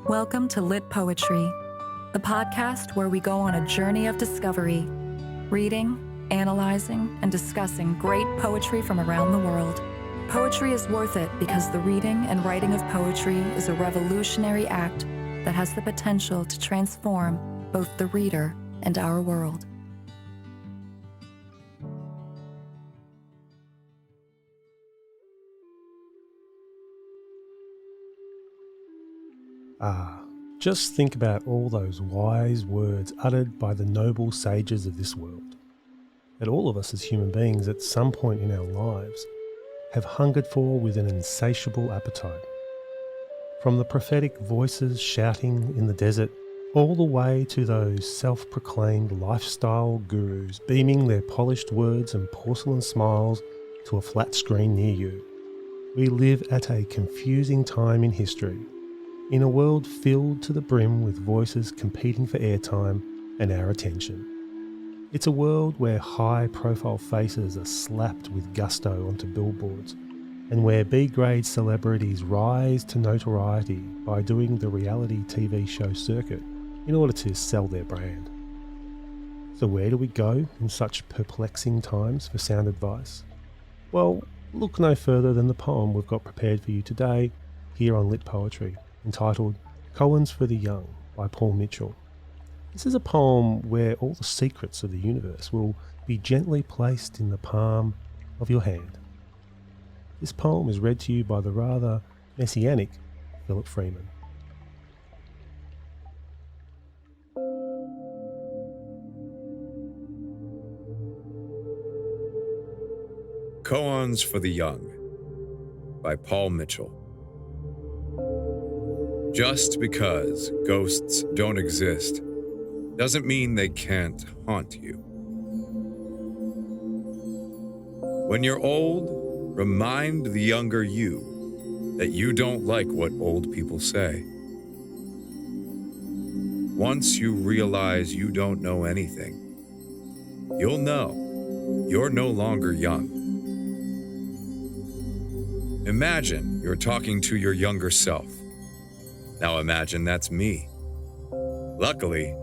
Welcome to Litpoetry, the podcast where we go on a journey of discovery, reading, analyzing, and discussing great poetry from around the world. Poetry is worth it because the reading and writing of poetry is a revolutionary act that has the potential to transform both the reader and our world. Just think about all those wise words uttered by the noble sages of this world, that all of us as human beings at some point in our lives have hungered for with an insatiable appetite. From the prophetic voices shouting in the desert, all the way to those self-proclaimed lifestyle gurus beaming their polished words and porcelain smiles to a flat screen near you. We live at a confusing time in history, in a world filled to the brim with voices competing for airtime and our attention. It's a world where high-profile faces are slapped with gusto onto billboards, and where B-grade celebrities rise to notoriety by doing the reality TV show circuit in order to sell their brand. So where do we go in such perplexing times for sound advice? Well, look no further than the poem we've got prepared for you today here on Lit Poetry, entitled Koans for the Young by Paul Mitchell. This is a poem where all the secrets of the universe will be gently placed in the palm of your hand. This poem is read to you by the rather messianic Philip Freeman. Koans for the Young by Paul Mitchell. Just because ghosts don't exist doesn't mean they can't haunt you. When you're old, remind the younger you that you don't like what old people say. Once you realize you don't know anything, you'll know you're no longer young. Imagine you're talking to your younger self. Now imagine that's me. Luckily,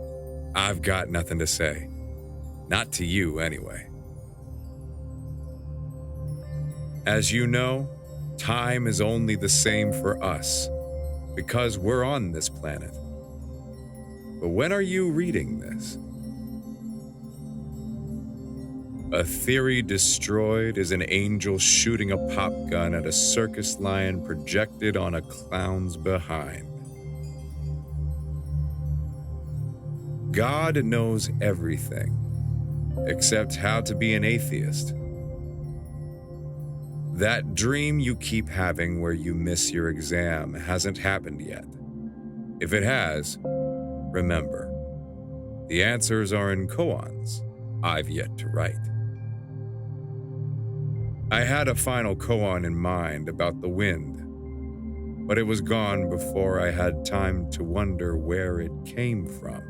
I've got nothing to say. Not to you, anyway. As you know, time is only the same for us because we're on this planet. But when are you reading this? A theory destroyed is an angel shooting a pop gun at a circus lion projected on a clown's behind. God knows everything, except how to be an atheist. That dream you keep having where you miss your exam hasn't happened yet. If it has, remember, the answers are in koans I've yet to write. I had a final koan in mind about the wind, but it was gone before I had time to wonder where it came from.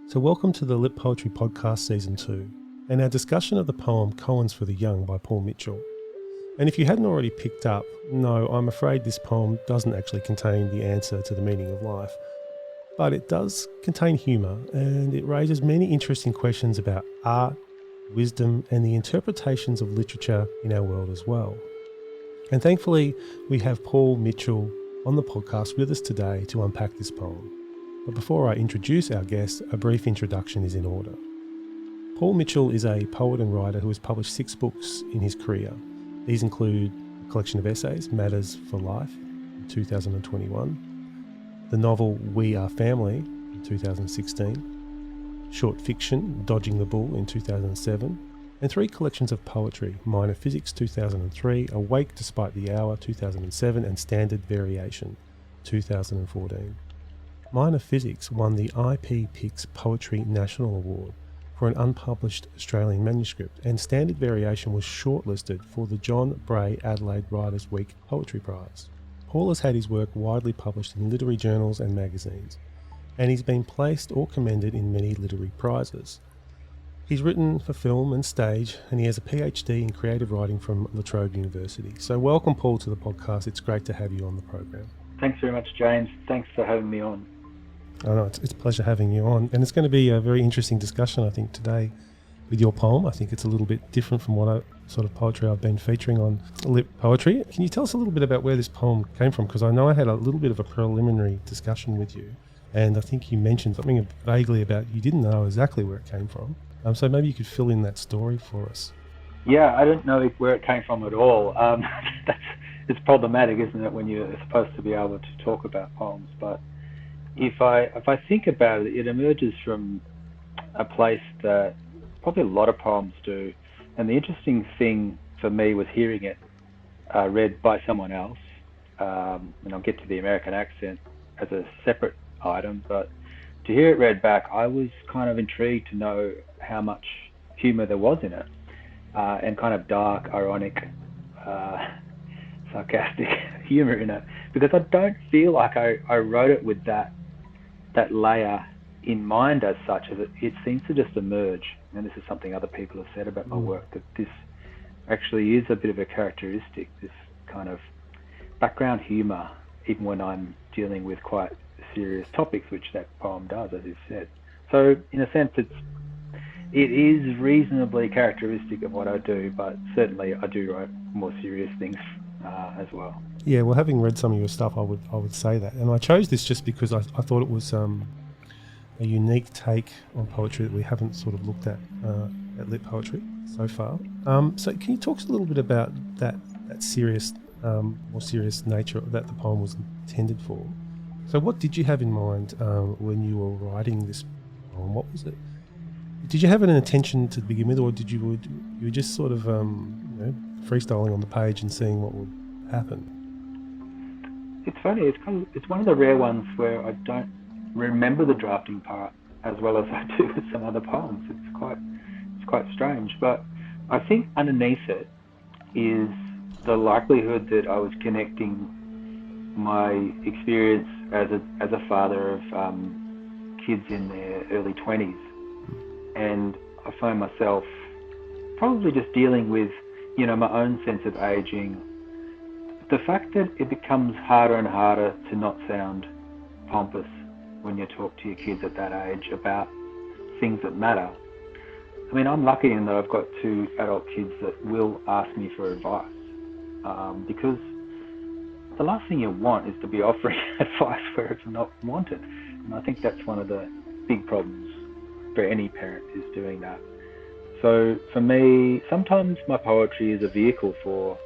So welcome to the Lit Poetry Podcast Season 2, and our discussion of the poem Koans for the Young by Paul Mitchell. And if you hadn't already picked up, no, I'm afraid this poem doesn't actually contain the answer to the meaning of life, but it does contain humour, and it raises many interesting questions about art, wisdom, and the interpretations of literature in our world as well. And thankfully, we have Paul Mitchell on the podcast with us today to unpack this poem. But before I introduce our guest, a brief introduction is in order. Paul Mitchell is a poet and writer who has published 6 books in his career. These include a collection of essays, Matters for Life, in 2021, the novel We Are Family, in 2016, short fiction, Dodging the Bull, in 2007, and 3 collections of poetry, Minor Physics, 2003, Awake Despite the Hour, 2007, and Standard Variation, 2014. Minor Physics won the IP Picks Poetry National Award for an unpublished Australian manuscript, and standard variation was shortlisted for the John Bray Adelaide Writers' Week Poetry Prize. Paul has had his work widely published in literary journals and magazines, and he's been placed or commended in many literary prizes. He's written for film and stage, and he has a PhD in creative writing from La Trobe University. So welcome, Paul, to the podcast. It's great to have you on the program. Thanks very much, James. Thanks for having me on. Oh, no, it's a pleasure having you on. And it's going to be a very interesting discussion, I think, today with your poem. I think it's a little bit different from what sort of poetry I've been featuring on Litpoetry. Can you tell us a little bit about where this poem came from? Because I know I had a little bit of a preliminary discussion with you, and I think you mentioned something vaguely about you didn't know exactly where it came from. So maybe you could fill in that story for us. Yeah, I don't know where it came from at all. It's problematic, isn't it, when you're supposed to be able to talk about poems? But if I think about it, it emerges from a place that probably a lot of poems do. And the interesting thing for me was hearing it read by someone else. And I'll get to the American accent as a separate item, but to hear it read back, I was kind of intrigued to know how much humour there was in it, and kind of dark, ironic, sarcastic humour in it, because I don't feel like I wrote it with that layer in mind as such. As it seems to just emerge, and this is something other people have said about my work, that this actually is a bit of a characteristic, this kind of background humour, even when I'm dealing with quite serious topics, which that poem does, as you've said. So in a sense, it is reasonably characteristic of what I do, but certainly I do write more serious things as well. Yeah, well, having read some of your stuff, I would say that. And I chose this just because I thought it was a unique take on poetry that we haven't sort of looked at Litpoetry so far. So can you talk a little bit about that serious, more serious nature that the poem was intended for? So what did you have in mind when you were writing this poem? What was it? Did you have an intention to begin with, or did you just sort of freestyling on the page and seeing what would happen? It's funny. It's one of the rare ones where I don't remember the drafting part as well as I do with some other poems. It's quite strange, but I think underneath it is the likelihood that I was connecting my experience as a father of kids in their early 20s, and I find myself probably just dealing with my own sense of aging, the fact that it becomes harder and harder to not sound pompous when you talk to your kids at that age about things that matter. I mean, I'm lucky in that I've got two adult kids that will ask me for advice, because the last thing you want is to be offering advice where it's not wanted. And I think that's one of the big problems for any parent, is doing that. So for me, sometimes my poetry is a vehicle for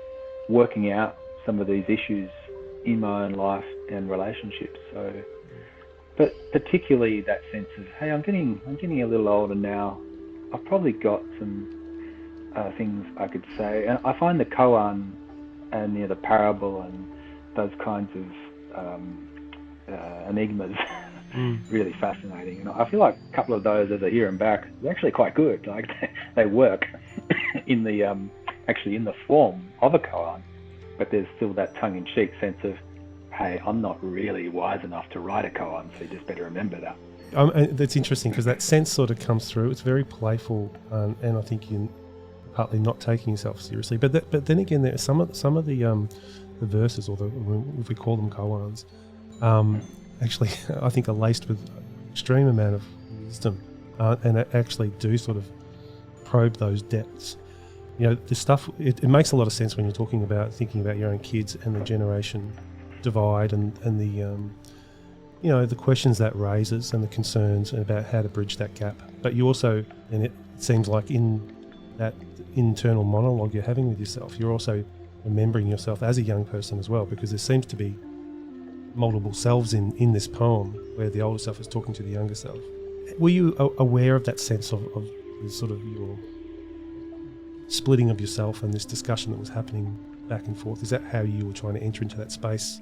working out some of these issues in my own life and relationships. So, but particularly that sense of, hey, I'm getting a little older now. I've probably got some things I could say. And I find the koan and the parable and those kinds of enigmas really fascinating. And I feel like a couple of those, as I hear them back, they're actually quite good. Like they work in the actually in the form of a koan, but there's still that tongue-in-cheek sense of, hey, I'm not really wise enough to write a koan, so you just better remember that. That's interesting because that sense sort of comes through. It's very playful, and I think you're partly not taking yourself seriously. But then again, there are some of the verses, or if we call them koans, actually I think are laced with extreme amount of wisdom, and actually do sort of probe those depths. The stuff, it makes a lot of sense when you're thinking about your own kids and the generation divide and the the questions that raises and the concerns about how to bridge that gap. But you also, and it seems like in that internal monologue you're having with yourself, you're also remembering yourself as a young person as well, because there seems to be multiple selves in this poem where the older self is talking to the younger self. Were you aware of that sense of sort of your splitting of yourself and this discussion that was happening back and forth? Is that how you were trying to enter into that space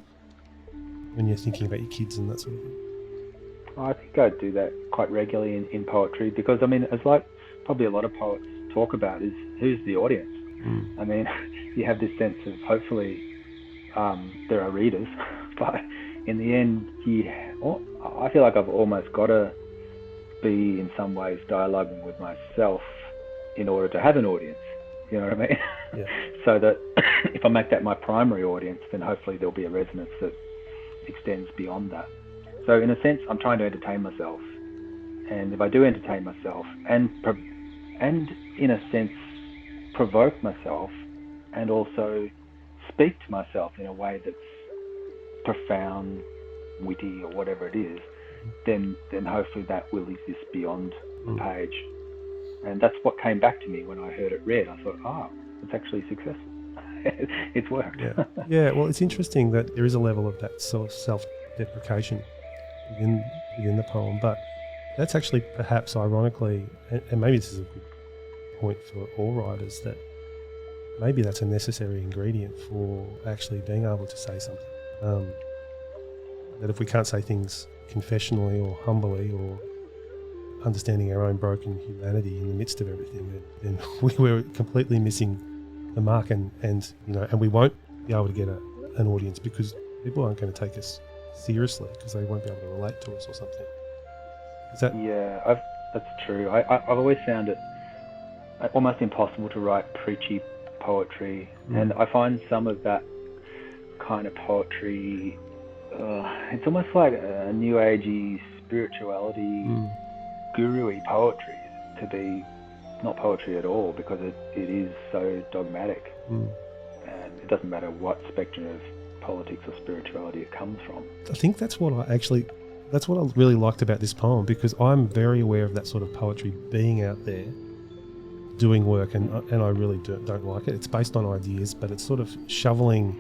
when you're thinking about your kids and that sort of thing? I think I do that quite regularly in poetry, because I mean, it's like probably a lot of poets talk about is who's the audience. I mean, you have this sense of hopefully there are readers, but in the end, I feel like I've almost got to be in some ways dialoguing with myself in order to have an audience. You know what I mean? Yeah. So that if I make that my primary audience, then hopefully there'll be a resonance that extends beyond that. So in a sense, I'm trying to entertain myself, and if I do entertain myself and in a sense provoke myself and also speak to myself in a way that's profound, witty, or whatever it is, then hopefully that will exist beyond the page. And that's what came back to me when I heard it read. I thought, it's actually successful. It's worked. Yeah. Well, it's interesting that there is a level of that sort of self-deprecation within the poem, but that's actually perhaps ironically, and maybe this is a good point for all writers, that maybe that's a necessary ingredient for actually being able to say something. That if we can't say things confessionally or humbly or understanding our own broken humanity in the midst of everything, then we're completely missing the mark, and we won't be able to get an audience because people aren't going to take us seriously because they won't be able to relate to us or something. Is that? Yeah, that's true. I've always found it almost impossible to write preachy poetry, and I find some of that kind of poetry, it's almost like a new agey spirituality, guru-y poetry, to be not poetry at all, because it is so dogmatic, and it doesn't matter what spectrum of politics or spirituality it comes from. I think that's what I really liked about this poem, because I'm very aware of that sort of poetry being out there doing work, and I really don't like it. It's based on ideas, but it's sort of shoveling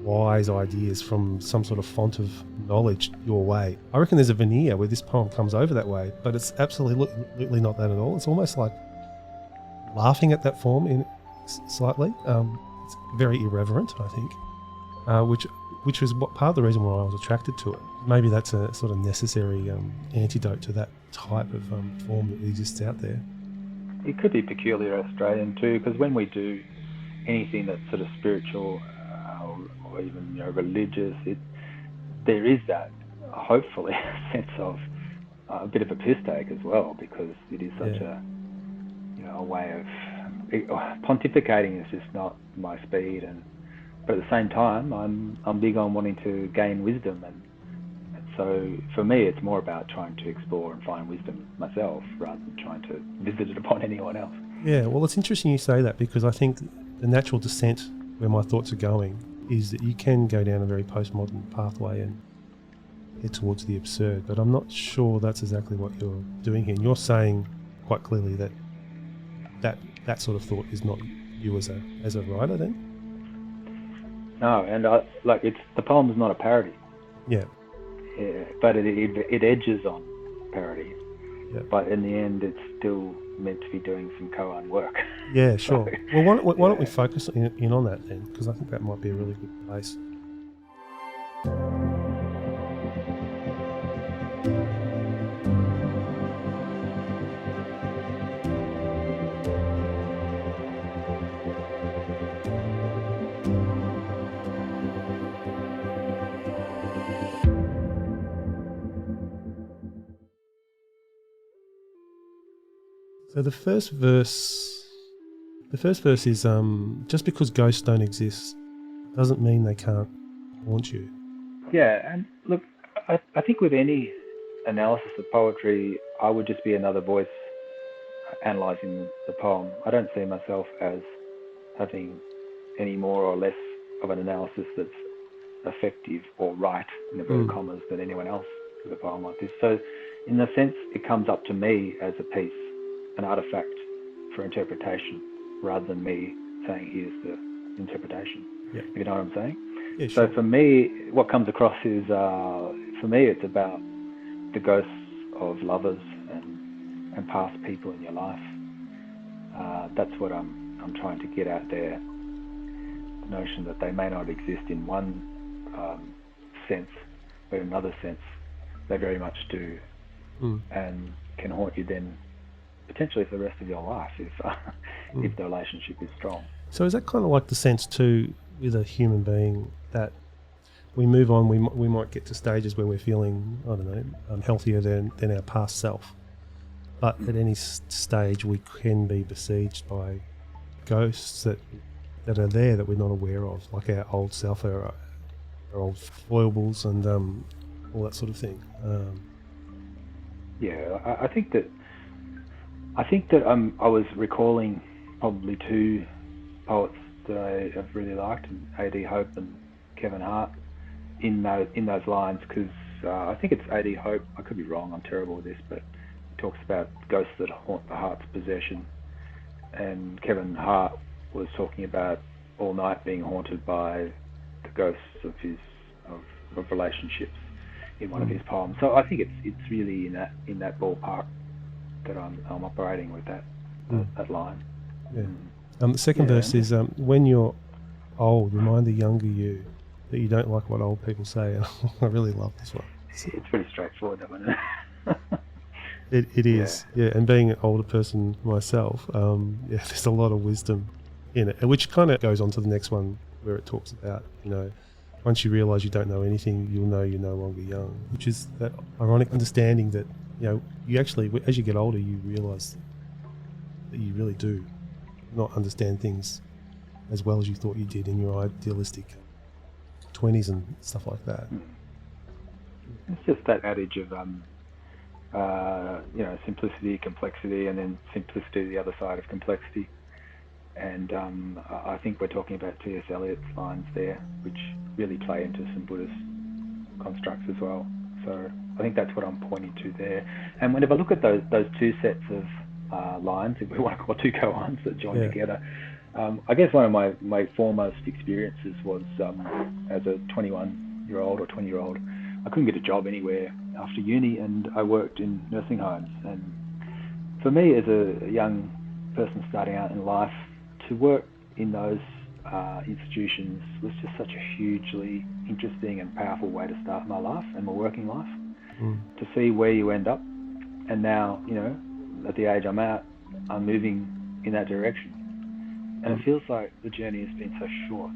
wise ideas from some sort of font of knowledge your way. I reckon there's a veneer where this poem comes over that way, but it's absolutely not that at all. It's almost like laughing at that form slightly. It's very irreverent, I think, which was part of the reason why I was attracted to it. Maybe that's a sort of necessary antidote to that type of form that exists out there. It could be peculiar Australian too, because when we do anything that's sort of spiritual or even religious, there is that, hopefully, sense of a bit of a piss take as well, because it is such a way of pontificating is just not my speed, but at the same time I'm big on wanting to gain wisdom, and so for me it's more about trying to explore and find wisdom myself rather than trying to visit it upon anyone else. Yeah, well, it's interesting you say that, because I think the natural descent where my thoughts are going is that you can go down a very postmodern pathway and head towards the absurd, but I'm not sure that's exactly what you're doing here. And you're saying quite clearly that sort of thought is not you as a writer, then? No, and the poem is not a parody. Yeah. But it edges on parody. Yeah. But in the end, it's still meant to be doing some koan work. Yeah, sure. Well, why don't we focus in on that then? Because I think that might be a really good place. So the first verse is just because ghosts don't exist doesn't mean they can't haunt you. Yeah, and look, I think with any analysis of poetry, I would just be another voice analysing the poem. I don't see myself as having any more or less of an analysis that's effective or right, in inverted commas, than anyone else with a poem like this. So in a sense, it comes up to me as a piece, an artifact for interpretation, rather than me saying, here's the interpretation. Yeah. You know what I'm saying? Yeah, sure. So for me, what comes across is, for me, it's about the ghosts of lovers and past people in your life. That's what I'm trying to get at there. The notion that they may not exist in one sense, but in another sense, they very much do, and can haunt you then potentially for the rest of your life if the relationship is strong. So is that kind of like the sense too with a human being that we move on, we might get to stages where we're feeling, I don't know, healthier than our past self. But at any stage we can be besieged by ghosts that are there that we're not aware of, like our old self, our old foibles and all that sort of thing. I think that I was recalling probably two poets that I have really liked, A.D. Hope and Kevin Hart, in those lines, because I think it's A.D. Hope, I could be wrong, I'm terrible with this, but he talks about ghosts that haunt the heart's possession, and Kevin Hart was talking about all night being haunted by the ghosts of relationships in one of his poems. So I think it's really in that ballpark that I'm operating with that line. Yeah. The second verse is, when you're old, remind the younger you that you don't like what old people say. I really love this one. It's pretty straightforward, that one. It is, yeah. And being an older person myself, there's a lot of wisdom in it, which kind of goes on to the next one where it talks about, once you realise you don't know anything, you'll know you're no longer young, which is that ironic understanding that, you actually, as you get older, you realise that you really do not understand things as well as you thought you did in your idealistic 20s and stuff like that. It's just that adage of simplicity, complexity, and then simplicity the other side of complexity. And I think we're talking about T.S. Eliot's lines there, which really play into some Buddhist constructs as well. So I think that's what I'm pointing to there. And whenever I look at those two sets of lines, if we want to call two koans that join together, I guess one of my foremost experiences was as a 21-year-old or 20-year-old. I couldn't get a job anywhere after uni, and I worked in nursing homes. And for me, as a young person starting out in life, to work in those institutions was just such a hugely interesting and powerful way to start my life and my working life. To see where you end up, and now, at the age I'm at, I'm moving in that direction. And it feels like the journey has been so short.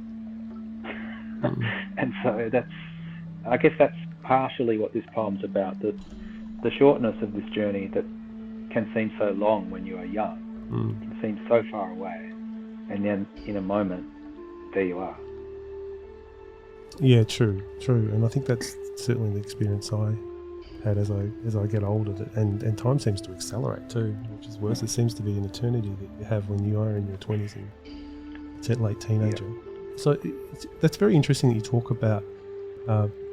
And so I guess that's partially what this poem's about, the shortness of this journey that can seem so long when you are young. It can seem so far away. And then in a moment, there you are. Yeah, true. And I think that's certainly the experience I had as I get older, and time seems to accelerate too, which is worse. It seems to be an eternity that you have when you are in your 20s and late teenager. Yeah. So that's very interesting that you talk about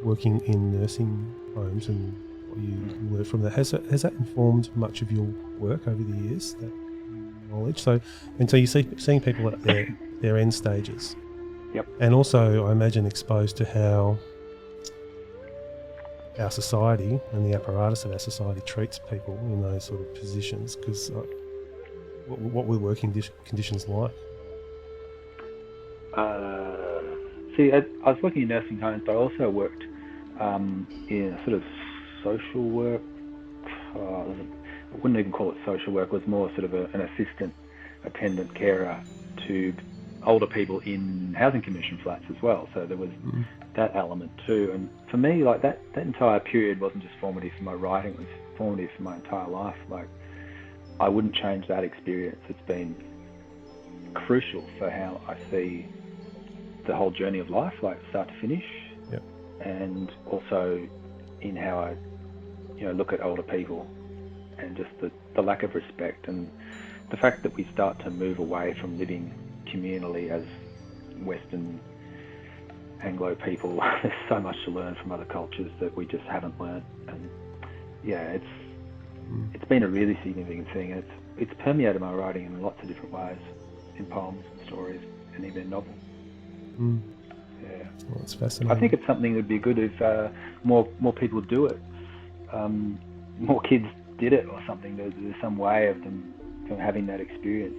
working in nursing homes and what you learned from that. Has that informed much of your work over the years, that knowledge? So you're seeing people at their end stages. Yep. And also, I imagine, exposed to how our society and the apparatus of our society treats people in those sort of positions, because what were working conditions like? I was working in nursing homes, but I also worked in a sort of social work. I wouldn't even call it social work. It was more sort of an assistant, attendant, carer to older people in housing commission flats as well. So there was that element too. And for me, like that entire period wasn't just formative for my writing, it was formative for my entire life. Like, I wouldn't change that experience. It's been crucial for how I see the whole journey of life, like start to finish. Yep. And also in how I, look at older people, and just the lack of respect, and the fact that we start to move away from living communally as Western Anglo people. There's so much to learn from other cultures that we just haven't learned. And it's been a really significant thing. And it's permeated my writing in lots of different ways, in poems and stories and even in novels. Yeah. Well, it's fascinating. I think it's something that would be good if more people do it. More kids did it or something. There's some way of them having that experience.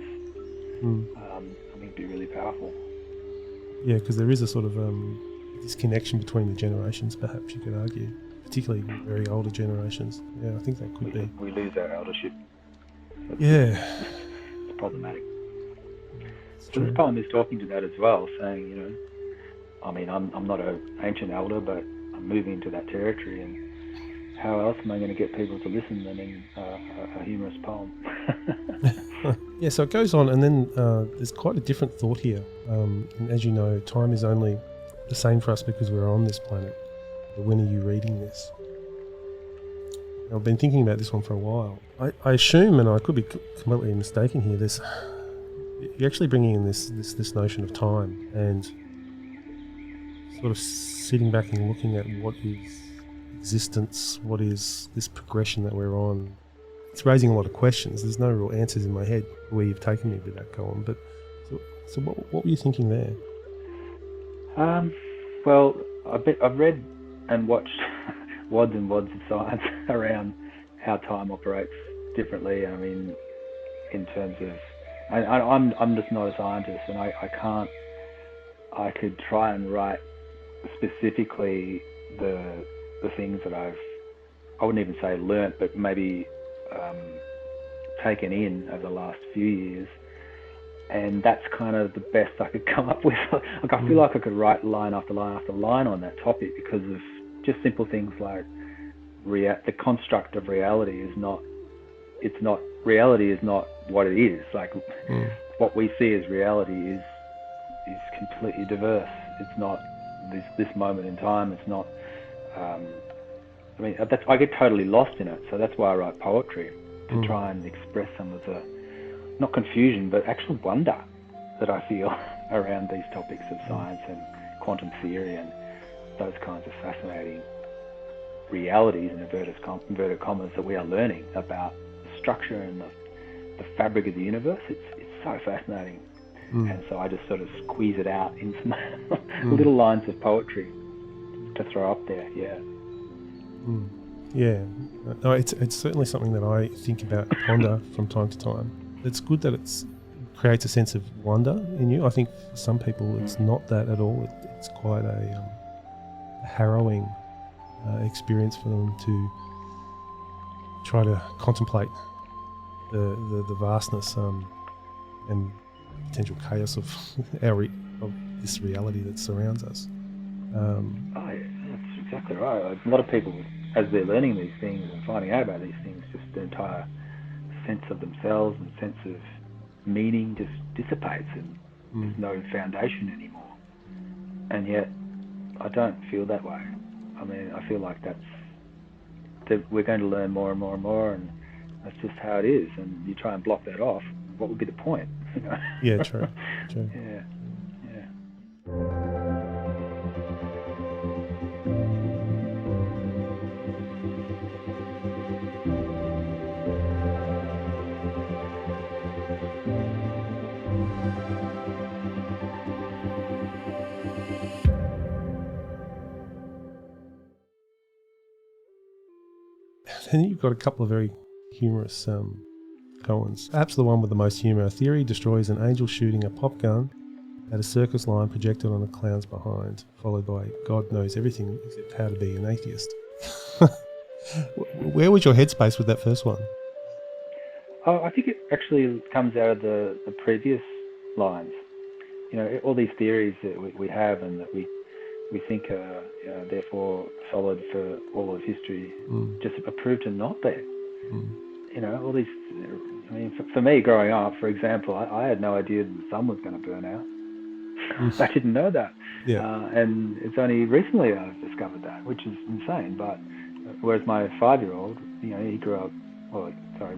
I think it'd be really powerful. Yeah, because there is a sort of disconnection between the generations, perhaps you could argue, particularly very older generations. Yeah, I think that could be. We lose our eldership. Yeah. It's problematic. It's So true. this poem is talking to that as well, saying, I mean, I'm not an ancient elder, but I'm moving into that territory, and how else am I going to get people to listen than in a humorous poem? Yeah, so it goes on, and then there's quite a different thought here. And as you know, time is only the same for us because we're on this planet. But when are you reading this? I've been thinking about this one for a while. I assume, and I could be completely mistaken here, you're actually bringing in this notion of time and sort of sitting back and looking at what is existence, what is this progression that we're on. It's raising a lot of questions. There's no real answers in my head where you've taken me with that, Colin. But so what were you thinking there? Well, I've read and watched wads and wads of science around how time operates differently. I mean, in terms of, I'm just not a scientist, and I can't. I could try and write specifically the things that I wouldn't even say learnt, but maybe taken in over the last few years, and that's kind of the best I could come up with. Like, I feel like I could write line after line after line on that topic because of just simple things like the construct of reality is not. It's not reality is not what it is. Like what we see as reality is completely diverse. It's not this moment in time. It's not. I mean, I get totally lost in it. So that's why I write poetry, to try and express some of the, not confusion, but actual wonder that I feel around these topics of science and quantum theory and those kinds of fascinating realities in inverted commas that we are learning about the structure and the fabric of the universe. It's so fascinating. And so I just sort of squeeze it out in some little lines of poetry to throw up there. Yeah. Yeah, no, it's certainly something that I think about, ponder from time to time. It's good that it creates a sense of wonder in you. I think for some people it's not that at all. It's quite a harrowing experience for them to try to contemplate the vastness and potential chaos of of this reality that surrounds us. Oh, yeah, that's exactly right. Like, a lot of people, as they're learning these things and finding out about these things, just the entire sense of themselves and sense of meaning just dissipates, and there's no foundation anymore. And yet, I don't feel that way. I mean, I feel like that we're going to learn more and more and more, and that's just how it is. And you try and block that off, what would be the point? You know? Yeah, true. Yeah. And you've got a couple of very humorous Koans. Perhaps the one with the most humour. A theory destroys an angel shooting a pop gun at a circus line projected on a clown's behind, followed by God knows everything except how to be an atheist. Where was your headspace with that first one? Oh, I think it actually comes out of the previous lines. You know, all these theories that we have and that we think are therefore solid for all of history just are proved to not be. You know, all these. I mean, for me, growing up, for example, I had no idea that the sun was going to burn out. I didn't know that. Yeah. And it's only recently I've discovered that, which is insane. But whereas my 5-year-old, you know, he grew up.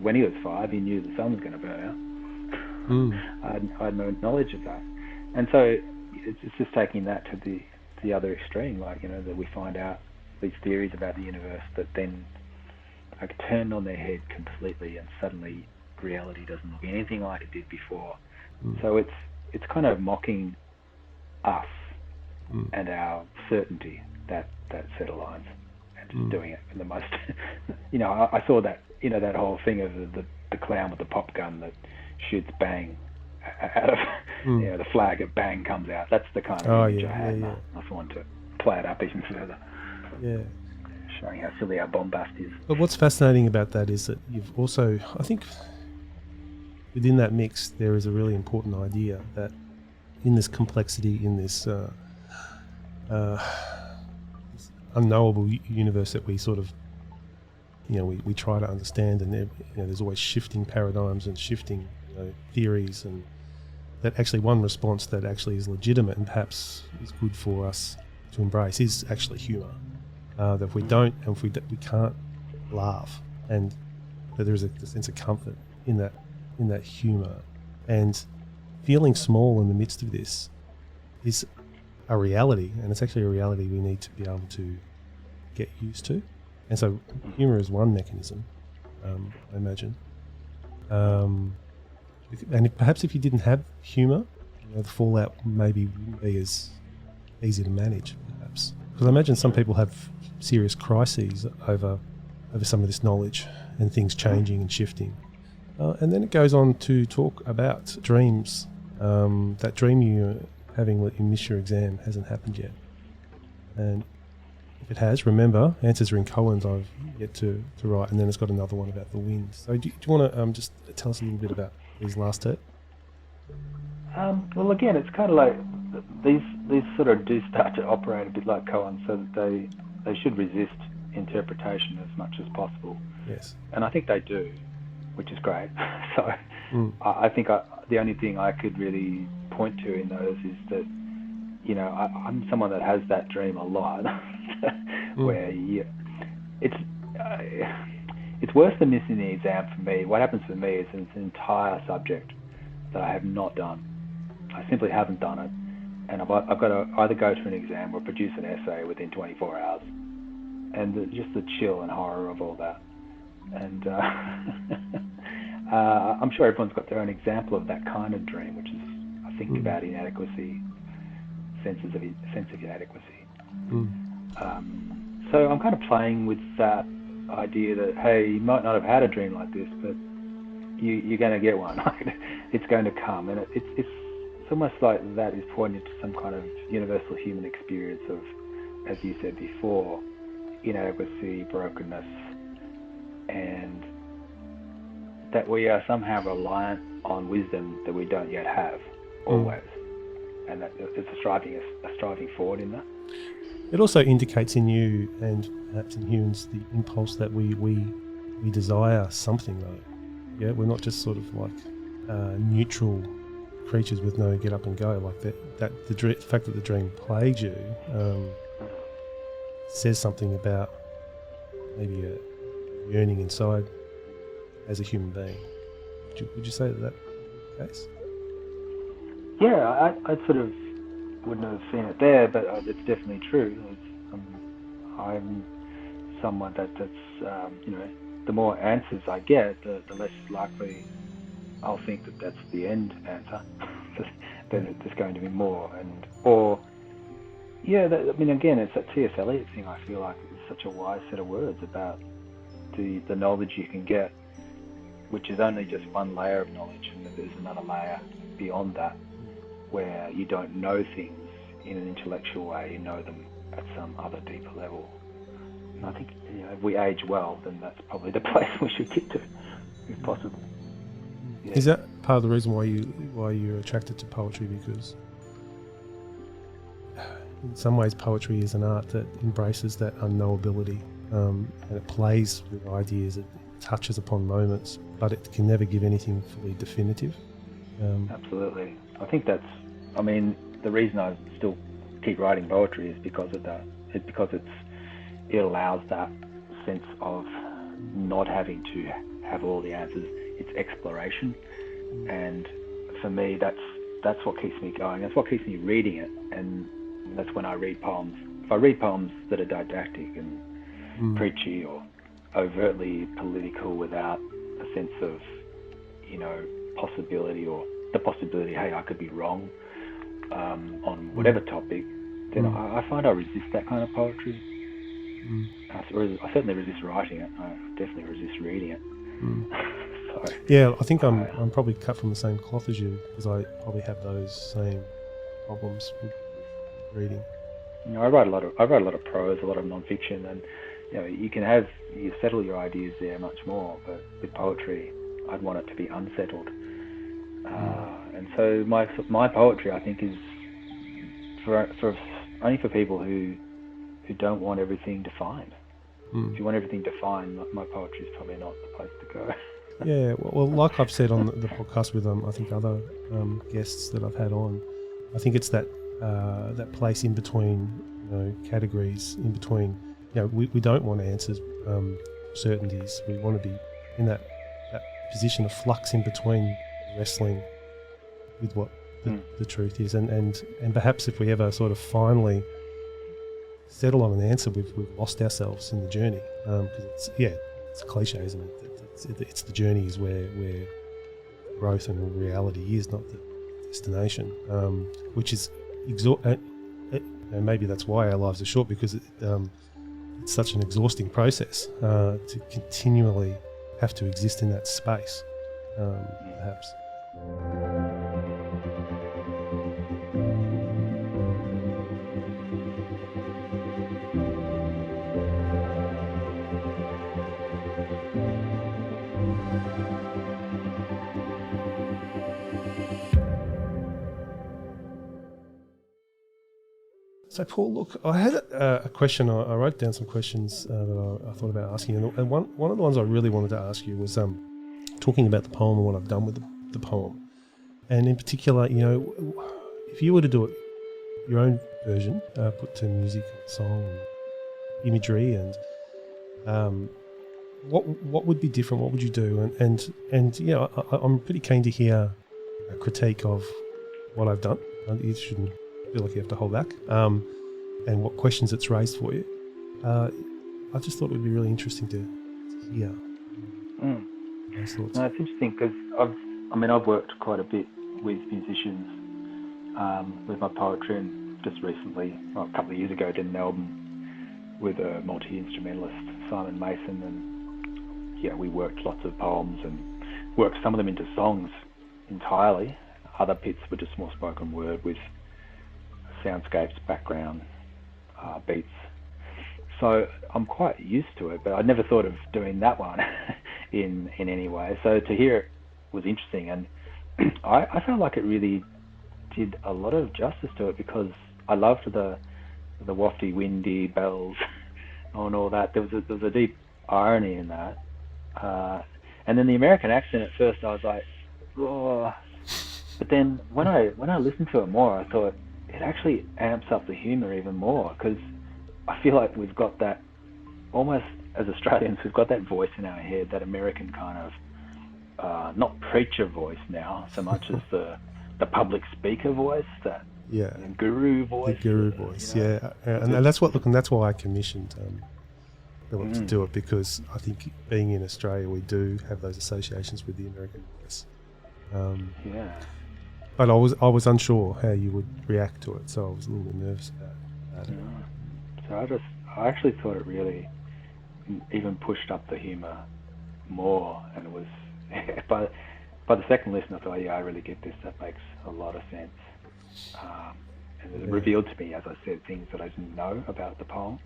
When he was 5, he knew the sun was going to burn out. I had no knowledge of that, and so it's just taking that to the other extreme, like, you know, that we find out these theories about the universe that then are turned on their head completely, and suddenly reality doesn't look anything like it did before. So it's kind of mocking us and our certainty, that set of lines, and just doing it in the most. You know, I saw that, you know, that whole thing of the clown with the pop gun that shoots bang out of, you know, the flag of bang comes out. That's the kind of image I had. Yeah. I just wanted to play it up even further. Yeah. Showing how silly our bombast is. But what's fascinating about that is that you've also, I think, within that mix, there is a really important idea that in this complexity, in this unknowable universe that we sort of, we try to understand, and there's always shifting paradigms and shifting theories, and that actually one response that actually is legitimate and perhaps is good for us to embrace is actually humour. That if we don't, and if we can't laugh, and that there is a sense of comfort in that humour, and feeling small in the midst of this is a reality, and it's actually a reality we need to be able to get used to. And so humour is one mechanism, I imagine. And perhaps if you didn't have humour, the fallout maybe wouldn't be as easy to manage, perhaps. Because I imagine some people have serious crises over some of this knowledge and things changing and shifting. And then it goes on to talk about dreams. That dream you're having that you miss your exam hasn't happened yet. And if it has, remember, answers are in Koans I've yet to write, and then it's got another one about the wind. So do you want to just tell us a little bit about these last two? Well, again, it's kind of like these sort of do start to operate a bit like Koans, so that they should resist interpretation as much as possible. Yes. And I think they do, which is great. So I think the only thing I could really point to in those is that, I'm someone that has that dream a lot, where it's worse than missing the exam for me. What happens for me is it's an entire subject that I have not done. I simply haven't done it, and I've got to either go to an exam or produce an essay within 24 hours, and just the chill and horror of all that. And I'm sure everyone's got their own example of that kind of dream, which is, I think, about inadequacy, sense of inadequacy. So I'm kind of playing with that idea that, hey, you might not have had a dream like this, but you're going to get one. It's going to come, and it's almost like that is pointing to some kind of universal human experience of, as you said before, inadequacy, brokenness, and that we are somehow reliant on wisdom that we don't yet have, always, and that it's a striving forward in that. It also indicates in you, and perhaps in humans, the impulse that we desire something, though. Yeah, we're not just sort of like neutral creatures with no get up and go. Like the fact that the dream plagued you says something about maybe a yearning inside as a human being. Would you say that that's the case? Yeah, I sort of wouldn't have seen it there, but it's definitely true. I'm someone that's the more answers I get, the less likely I'll think that that's the end answer. Then there's going to be more, again, it's that T.S. Eliot thing. I feel like it's such a wise set of words about the knowledge you can get, which is only just one layer of knowledge, and that there's another layer beyond that, where you don't know things in an intellectual way, you know them at some other deeper level. And I think, if we age well, then that's probably the place we should get to, if possible. Yeah. Is that part of the reason why you're attracted to poetry? Because in some ways poetry is an art that embraces that unknowability, and it plays with ideas, it touches upon moments, but it can never give anything fully definitive. Absolutely. I think the reason I still keep writing poetry is because of that. It's because it allows that sense of not having to have all the answers. It's exploration, and for me, that's what keeps me going. That's what keeps me reading it, and that's when I read poems. If I read poems that are didactic and preachy or overtly political without a sense of, possibility, or the possibility, hey, I could be wrong on whatever topic, then I find I resist that kind of poetry. I certainly resist writing it. I definitely resist reading it. So, yeah, I think I'm probably cut from the same cloth as you, because I probably have those same problems with reading. I write a lot of prose, a lot of non-fiction, and you settle your ideas there much more. But with poetry, I'd want it to be unsettled, And so my poetry, I think, is for only for people who don't want everything defined. If you want everything defined, my poetry is probably not the place to go. Yeah, well, like I've said on the podcast with I think other guests that I've had on, I think it's that place in between, categories in between. We don't want answers, certainties. We want to be in that position of flux in between, wrestling with what the truth is, and perhaps if we ever sort of finally settle on an answer, we've lost ourselves in the journey, because it's a cliche, isn't it? It's the journey is where growth and reality is, not the destination, which is and maybe that's why our lives are short, because it's such an exhausting process to continually have to exist in that space, perhaps. So, Paul, look, I had a question. I wrote down some questions that I thought about asking, and one of the ones I really wanted to ask you was talking about the poem and what I've done with the poem, and in particular, if you were to do it your own version, put to music, song, and imagery, and what would be different? What would you do? And I'm pretty keen to hear a critique of what I've done. You shouldn't feel like you have to hold back, and what questions it's raised for you. I just thought it would be really interesting to hear those thoughts. No, it's interesting because I've worked quite a bit with musicians with my poetry, and just recently, a couple of years ago, did an album with a multi-instrumentalist, Simon Mason, and we worked lots of poems and worked some of them into songs entirely. Other bits were just more spoken word with soundscapes, background, beats. So I'm quite used to it, but I never thought of doing that one in any way. So to hear it was interesting, and I felt like it really did a lot of justice to it, because I loved the wafty, windy bells and all that. There was a deep irony in that, and then the American accent. At first, I was like, oh. But then when I listened to it more, I thought it actually amps up the humour even more, because I feel like we've got that, almost as Australians, we've got that voice in our head, that American kind of, not preacher voice now so much as the public speaker voice, that guru voice. The guru voice, and that's that's why I commissioned Philip to do it, because I think being in Australia, we do have those associations with the American voice. But I was unsure how you would react to it, so I was a little bit nervous about it. So I actually thought it really even pushed up the humour more, and it was by the second listen, I thought, I really get this. That makes a lot of sense, and it revealed to me, as I said, things that I didn't know about the poem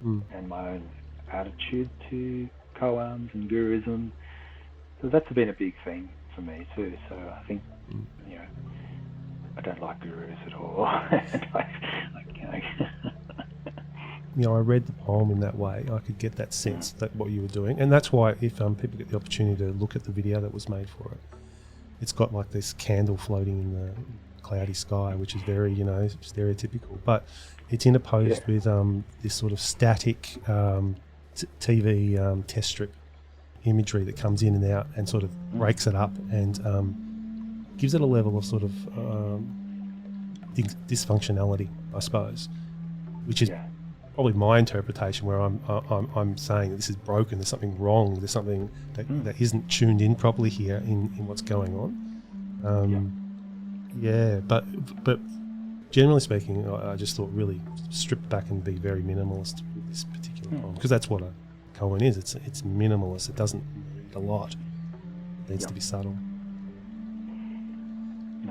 and my own attitude to koans and guruism. So that's been a big thing for me too. So I think I don't like gurus at all. I read the poem in that way. I could get that sense that what you were doing, and that's why if people get the opportunity to look at the video that was made for it, it's got like this candle floating in the cloudy sky, which is very stereotypical, but it's interposed with this sort of static TV test strip imagery that comes in and out and sort of breaks it up and gives it a level of sort of dysfunctionality, I suppose, which is probably my interpretation, where I'm saying that this is broken, there's something wrong, there's something that isn't tuned in properly here in what's going on. But generally speaking, I just thought really strip back and be very minimalist with this particular poem, because that's what a koan is. It's minimalist. It doesn't need a lot. It needs to be subtle.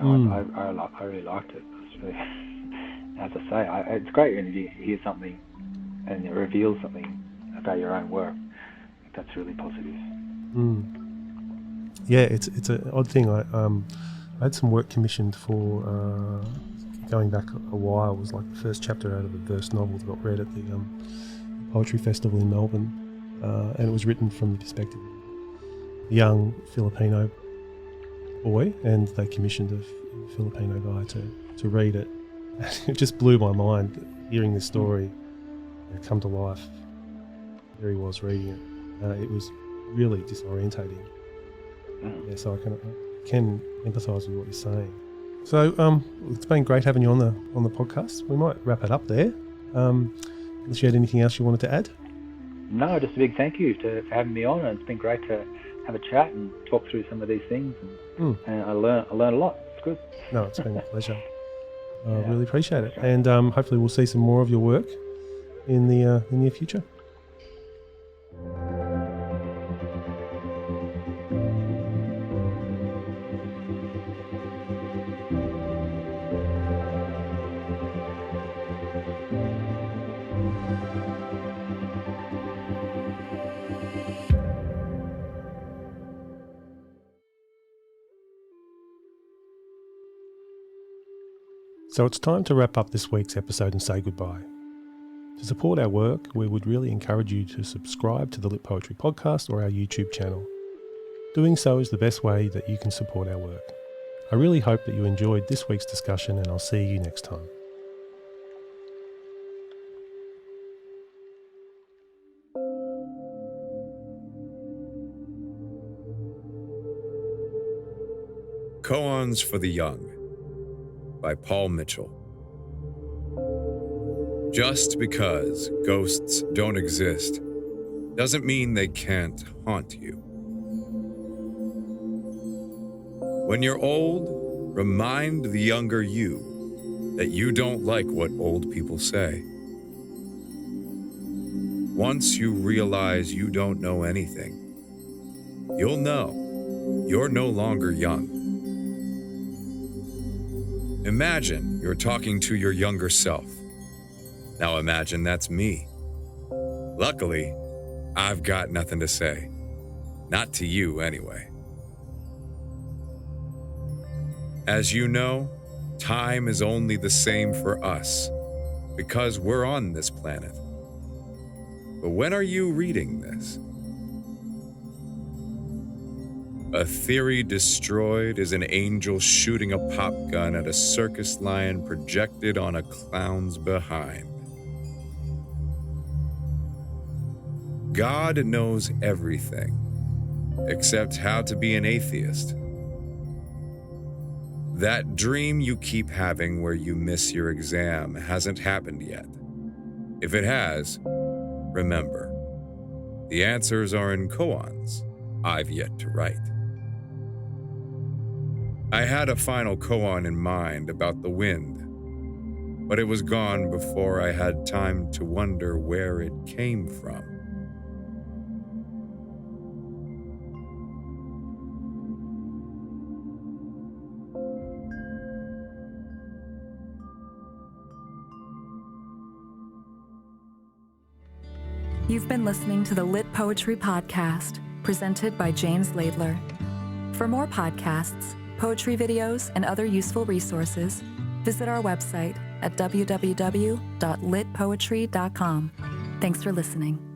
No, I really liked it. It's really, as I say, it's great when you hear something and it reveals something about your own work. I think that's really positive. Yeah, it's an odd thing. I had some work commissioned for, going back a while, it was like the first chapter out of a verse novel that got read at the Poetry Festival in Melbourne, and it was written from the perspective of a young Filipino boy, and they commissioned a Filipino guy to read it. It just blew my mind hearing this story come to life. There he was reading it. It was really disorientating. Yeah, so I can empathise with what you're saying. So it's been great having you on the podcast. We might wrap it up there. Unless you had anything else you wanted to add? No, just a big thank you for having me on. It's been great to have a chat and talk through some of these things. And I learned a lot. It's good. No, it's been a pleasure. I really appreciate it. And hopefully we'll see some more of your work in the near future. So it's time to wrap up this week's episode and say goodbye. To support our work, we would really encourage you to subscribe to the Lit Poetry podcast or our YouTube channel. Doing so is the best way that you can support our work. I really hope that you enjoyed this week's discussion, and I'll see you next time. Koans for the Young by Paul Mitchell. Just because ghosts don't exist doesn't mean they can't haunt you. When you're old, remind the younger you that you don't like what old people say. Once you realize you don't know anything, you'll know you're no longer young. Imagine you're talking to your younger self. Now imagine that's me. Luckily, I've got nothing to say. Not to you, anyway. As you know, time is only the same for us because we're on this planet. But when are you reading this? A theory destroyed is an angel shooting a pop gun at a circus lion projected on a clown's behind. God knows everything, except how to be an atheist. That dream you keep having where you miss your exam hasn't happened yet. If it has, remember, the answers are in koans I've yet to write. I had a final koan in mind about the wind, but it was gone before I had time to wonder where it came from. You've been listening to the Lit Poetry Podcast, presented by James Laidler. For more podcasts, poetry videos, and other useful resources, visit our website at www.litpoetry.com. Thanks for listening.